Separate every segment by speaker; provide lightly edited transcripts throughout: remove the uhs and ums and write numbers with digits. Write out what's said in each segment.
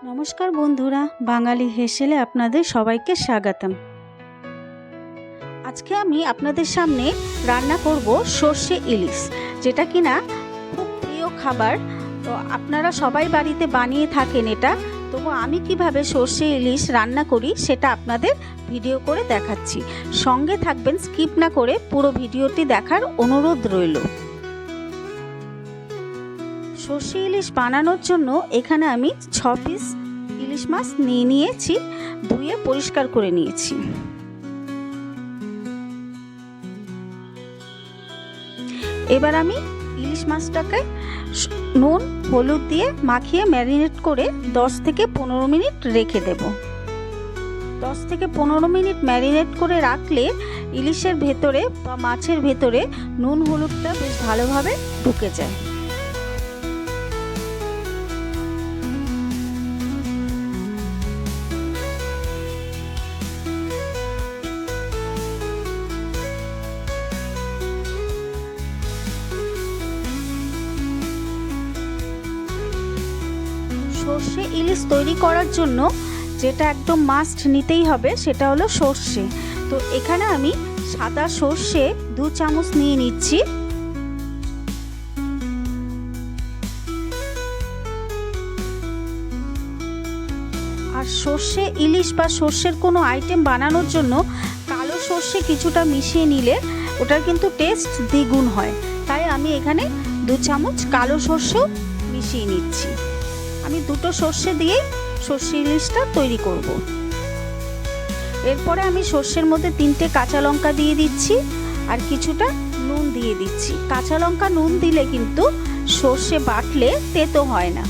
Speaker 1: নমস্কার বন্ধুরা, বাঙালি হেসেলে আপনাদের সবাইকে স্বাগতম। আজকে আমি আপনাদের সামনে রান্না করব সর্ষে ইলিশ, যেটা কিনা খুব প্রিয় খাবার। তো আপনারা সবাই বাড়িতে বানিয়ে থাকেন এটা। তবু আমি কিভাবে সর্ষে ইলিশ রান্না করি সেটা আপনাদের ভিডিও করে দেখাচ্ছি। সঙ্গে থাকবেন, স্কিপ না করে পুরো ভিডিওটি দেখার অনুরোধ রইল। সর্ষে ইলিশ বানানোর জন্য এখানে আমি 6 পিস ইলিশ মাছ নিয়েছি, ধুয়ে পরিষ্কার করে নিয়েছি। এবার আমি ইলিশ মাছটাকে নুন হলুদ দিয়ে মাখিয়ে ম্যারিনেট করে 10 থেকে 15 মিনিট রেখে দেব। 10 থেকে 15 মিনিট ম্যারিনেট করে রাখলে ইলিশের ভেতরে বা মাছের ভেতরে নুন হলুদটা বেশ ভালোভাবে ঢুকে যায়। সর্ষে ইলিশ তৈরি করার জন্য যেটা একদম মাস্ট নিতেই হবে সেটা হলো সর্ষে। তো এখানে আমি সাদা সর্ষে 2 চামচ নিয়ে নিচ্ছি। আর সর্ষে ইলিশ বা সর্ষের কোনো আইটেম বানানোর জন্য কালো সর্ষে কিছুটা মিশিয়ে নিলে ওটার কিন্তু টেস্ট দ্বিগুণ হয়। তাই আমি এখানে 2 চামচ কালো সর্ষেও মিশিয়ে নিচ্ছি। আমি দুটো সর্ষে দিয়ে সর্ষে ইলিশটা তৈরি করব। এরপরে আমি সর্ষের মধ্যে 3টে কাঁচা লঙ্কা দিয়ে দিচ্ছি আর কিছুটা নুন দিয়ে দিচ্ছি। কাঁচা লঙ্কা নুন দিলে কিন্তু সর্ষে বাটলে তেতো হয় না।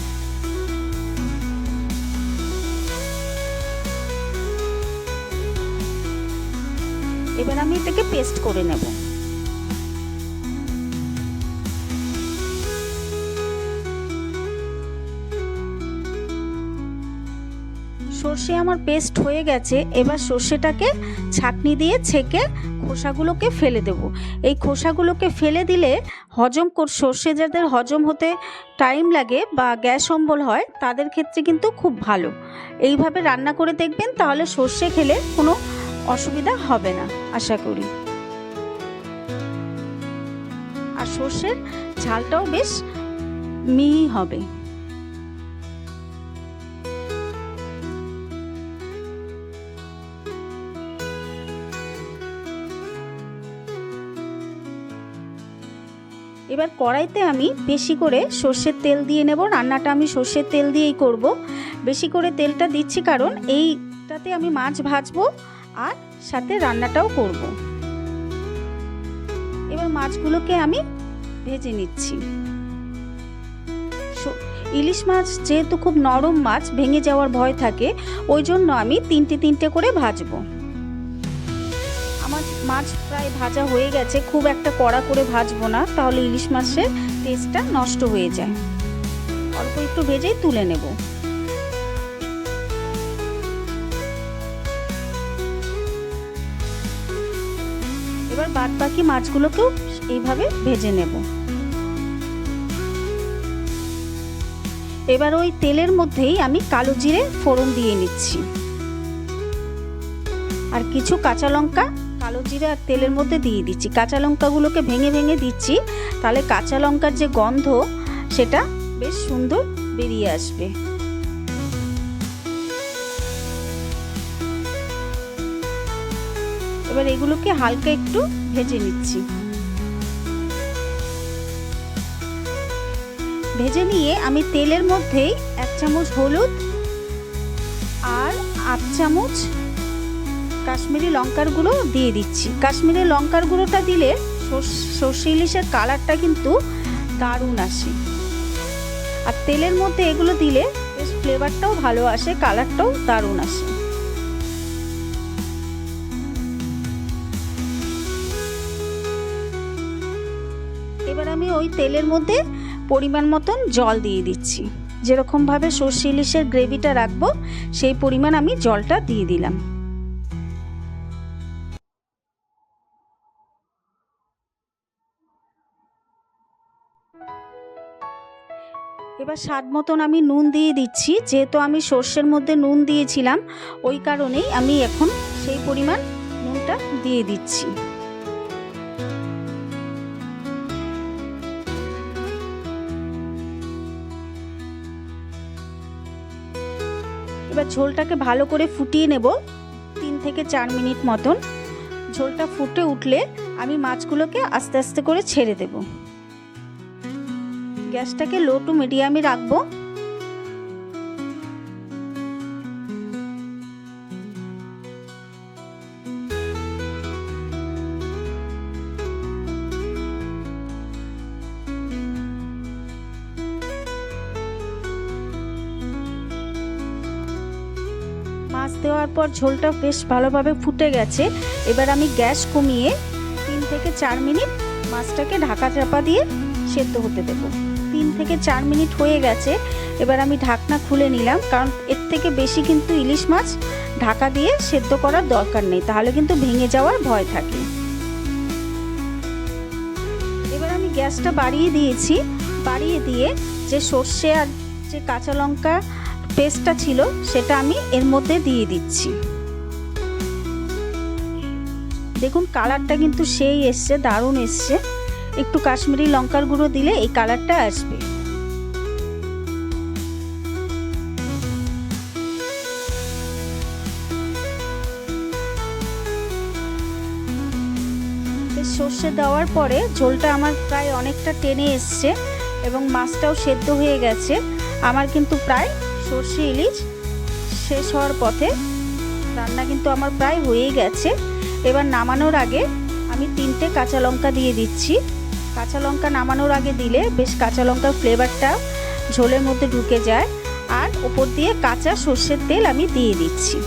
Speaker 1: এবার আমি এটাকে পেস্ট করে নেব। সর্ষে আমার পেস্ট হয়ে গেছে। এবার সর্ষেটাকে ছাঁকনি দিয়ে ছেঁকে খোসাগুলোকে ফেলে দেব। এই খোসাগুলোকে ফেলে দিলে সর্ষে যাদের হজম হতে টাইম লাগে বা গ্যাস অম্বল হয় তাদের ক্ষেত্রে কিন্তু খুব ভালো। এইভাবে রান্না করে দেখবেন, তাহলে সর্ষে খেলে কোনো অসুবিধা হবে না আশা করি। আর সর্ষের ঝালটাও বেশ মিহি হবে। এবার কড়াইতে আমি বেশি করে সর্ষের তেল দিয়ে নেব। রান্নাটা আমি সর্ষের তেল দিয়েই করব। বেশি করে তেলটা দিচ্ছি কারণ এইটাতে আমি মাছ ভাজবো আর সাথে রান্নাটাও করব। এবার মাছগুলোকে আমি ভেজে নিচ্ছি। ইলিশ মাছ যেহেতু খুব নরম মাছ, ভেঙে যাওয়ার ভয় থাকে, ওই জন্য আমি 3টে করে ভাজবো। আমার মাছ প্রায় ভাজা হয়ে গেছে। খুব একটা কড়া করে ভাজবো না, তাহলে ইলিশ মাছের টেস্টটা নষ্ট হয়ে যায়। অল্প একটু ভেজেই তুলে নেব। এবার বাদ বাকি মাছগুলোকেও এইভাবে ভেজে নেব। এবার ওই তেলের মধ্যেই আমি কালো জিরে ফোড়ন দিয়ে নিচ্ছি আর কিছু কাঁচা লঙ্কা কালো জিরে আর তেলের মধ্যে দিয়ে দিচ্ছি। কাঁচা লঙ্কাগুলোকে ভেঙে ভেঙে দিচ্ছি, তাহলে কাঁচা লঙ্কার যে গন্ধ সেটা বেশ সুন্দর বেরিয়ে আসবে। এবার এগুলোকে হালকা একটু ভেজে নিচ্ছি। ভেজে নিয়ে আমি তেলের মধ্যেই 1 চামচ হলুদ আর 8 চামচ কাশ্মীরি লঙ্কার গুঁড়ো দিয়ে দিচ্ছি। কাশ্মীরি লঙ্কার গুঁড়োটা দিলে সর্ষে ইলিশের কালারটা কিন্তু দারুণ আসে। আর তেলের মধ্যে এগুলো দিলে বেশ ফ্লেভারটাও ভালো আসে, কালারটাও দারুণ আসে। এবার আমি ওই তেলের মধ্যে পরিমাণ মতন জল দিয়ে দিচ্ছি। যেরকমভাবে সর্ষে ইলিশের গ্রেভিটা রাখবো সেই পরিমাণ আমি জলটা দিয়ে দিলাম। এবার এবার স্বাদ মতন আমি নুন দিয়ে দিচ্ছি, যেহেতু আমি সর্ষের মধ্যে নুন দিয়েছিলাম ওই কারণেই আমি এখন সেই পরিমাণ নুনটা দিয়ে দিচ্ছি। এবার ঝোলটাকে ভালো করে ফুটিয়ে নেব 3 থেকে 4 মিনিট মতন। ঝোলটা ফুটে উঠলে আমি মাছগুলোকে আস্তে আস্তে করে ছেড়ে দেব। গ্যাসটাকে লো টু মিডিয়ামে রাখবো। মাছ দেওয়ার পর ঝোলটা বেশ ভালোভাবে ফুটে গেছে। এবার আমি গ্যাস কমিয়ে 3 থেকে 4 মিনিট মাছটাকে ঢাকা চাপা দিয়ে সেদ্ধ হতে দেব। 3 থেকে 4 মিনিট হয়ে গেছে। এবার আমি ঢাকনা খুলে নিলাম, কারণ এর থেকে বেশি কিন্তু ইলিশ মাছ ঢাকা দিয়ে সেদ্ধ করার দরকার নেই, তাহলে কিন্তু ভেঙে যাওয়ার ভয় থাকে। এবার আমি গ্যাসটা বাড়িয়ে দিয়েছি। বাড়িয়ে দিয়ে যে সর্ষে আর যে কাঁচা লঙ্কা পেস্টটা ছিল সেটা আমি এর মধ্যে দিয়ে দিচ্ছি। দেখুন কালারটা কিন্তু সেই এসছে, দারুণ এসছে। একটু কাশ্মীরি লঙ্কার গুঁড়ো দিলে এই কালারটা আসবে। সর্ষে দেওয়ার পরে ঝোলটা আমার প্রায় অনেকটা টেনে এসছে এবং মাছটাও সেদ্ধ হয়ে গেছে। আমার কিন্তু প্রায় সর্ষে ইলিশ শেষ হওয়ার পথে, রান্না কিন্তু আমার প্রায় হয়েই গেছে। এবার নামানোর আগে আমি 3টে কাঁচা লঙ্কা দিয়ে দিচ্ছি। কাঁচা লঙ্কা নামানোর আগে দিলে বেশ কাঁচা লঙ্কার ফ্লেভারটা ঝোলের মধ্যে ঢুকে যায়। আর ওপর দিয়ে কাঁচা সর্ষের তেল আমি দিয়ে দিচ্ছি।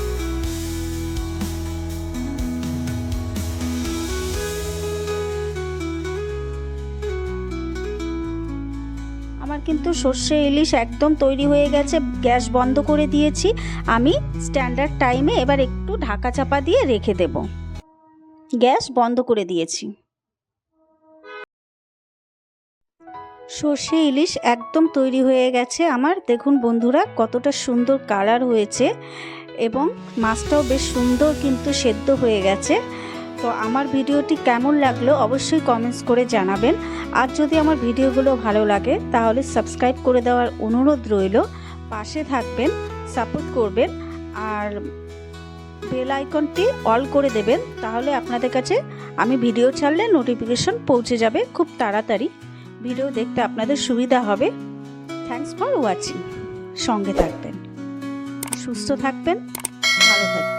Speaker 1: আমার কিন্তু সর্ষে ইলিশ একদম তৈরি হয়ে গেছে। গ্যাস বন্ধ করে দিয়েছি আমি স্ট্যান্ডার্ড টাইমে। এবার একটু ঢাকা চাপা দিয়ে রেখে দেব। গ্যাস বন্ধ করে দিয়েছি। সর্ষে ইলিশ একদম তৈরি হয়ে গেছে আমার। দেখুন বন্ধুরা কতটা সুন্দর কালার হয়েছে এবং মাছটাও বেশ সুন্দর কিন্তু সেদ্ধ হয়ে গেছে। তো আমার ভিডিওটি কেমন লাগলো অবশ্যই কমেন্টস করে জানাবেন। আর যদি আমার ভিডিওগুলো ভালো লাগে তাহলে সাবস্ক্রাইব করে দেওয়ার অনুরোধ রইল। পাশে থাকবেন, সাপোর্ট করবেন আর বেল আইকনটি অল করে দেবেন, তাহলে আপনাদের কাছে আমি ভিডিও ছাড়লে নোটিফিকেশন পৌঁছে যাবে খুব তাড়াতাড়ি। ভিডিও দেখতে আপনাদের সুবিধা হবে। Thanks for watching. সঙ্গে থাকবেন, সুস্থ থাকবেন, ভালো থাকবেন।